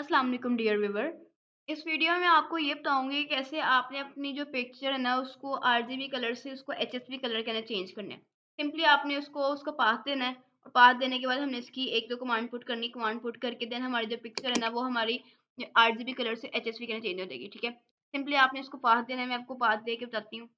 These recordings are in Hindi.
अस्सलाम वालेकुम डियर व्यूवर। इस वीडियो में आपको ये बताऊंगी कि कैसे आपने अपनी जो पिक्चर है ना उसको आरजीबी कलर से उसको एचएसवी कलर के अंदर चेंज करना है। सिंपली आपने उसको पाथ देना है और पाथ देने के बाद हमने इसकी एक दो कमांड पुट करनी, कमांड पुट करके देन हमारी जो पिक्चर है ना वो हमारी आरजीबी कलर से एचएसवी के अंदर चेंज हो जाएगी। ठीक है, सिंपली आपने इसको पाथ देना है। मैं आपको पाथ दे के बताती हूँ।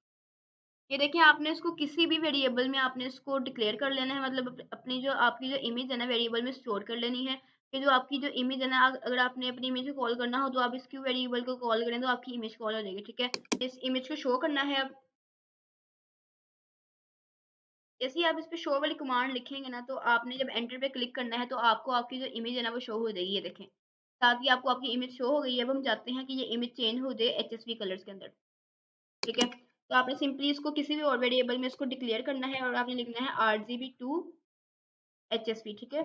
ये देखिए, आपने इसको किसी भी वेरिएबल में आपने इसको डिक्लेयर कर लेना है, मतलब अपनी जो आपकी जो इमेज है ना वेरिएबल में स्टोर कर लेनी है। कि जो आपकी जो इमेज है ना, अगर आपने अपनी इमेज को कॉल करना हो तो आप इस क्यू वेरिएबल को कॉल करें तो आपकी इमेज कॉल हो जाएगी। ठीक है, इस इमेज को शो करना है। अब जैसे ही आप इस पे शो वाली कमांड लिखेंगे ना तो आपने जब एंटर पे क्लिक करना है तो आपको आपकी जो इमेज है ना वो शो हो जाएगी। ये देखें, साथ ही आपको आपकी इमेज शो हो गई है। अब हम चाहते हैं कि ये इमेज चेंज हो जाए एचएसवी कलर्स के अंदर। ठीक है, तो आपने सिंपली इसको किसी भी और वेरिएबल में इसको डिक्लेयर करना है और आपने लिखना है RGB2 HSV। ठीक है,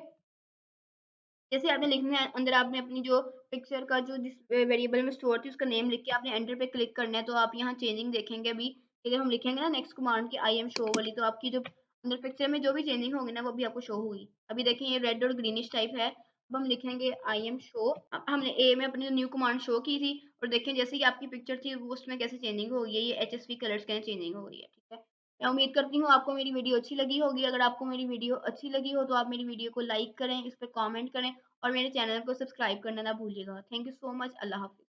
जैसे आपने लिखना है अंदर आपने अपनी जो पिक्चर का जो जिस वेरिएबल में स्टोर थी उसका नेम लिख के आपने एंटर पे क्लिक करना है। तो आप यहाँ चेंजिंग देखेंगे अभी कि जब हम लिखेंगे ना नेक्स्ट कमांड की आई एम शो वाली, तो आपकी जो अंदर पिक्चर में जो भी चेंजिंग होगी ना वो भी आपको शो होगी। अभी देखें ये रेड और ग्रीनिश टाइप है। अब हम लिखेंगे आई एम शो। हमने ए में अपनी न्यू कमांड शो की थी और देखें जैसे कि आपकी पिक्चर थी वो उसमें कैसे चेंजिंग हो गई है। ये एचएसवी कलर्स के चेंजिंग हो रही है। ठीक है, मैं उम्मीद करती हूँ आपको मेरी वीडियो अच्छी लगी होगी। अगर आपको मेरी वीडियो अच्छी लगी हो तो आप मेरी वीडियो को लाइक करें, इस पर कमेंट करें और मेरे चैनल को सब्सक्राइब करना ना भूलिएगा। Thank you so much. अल्लाह हाफ़िज़।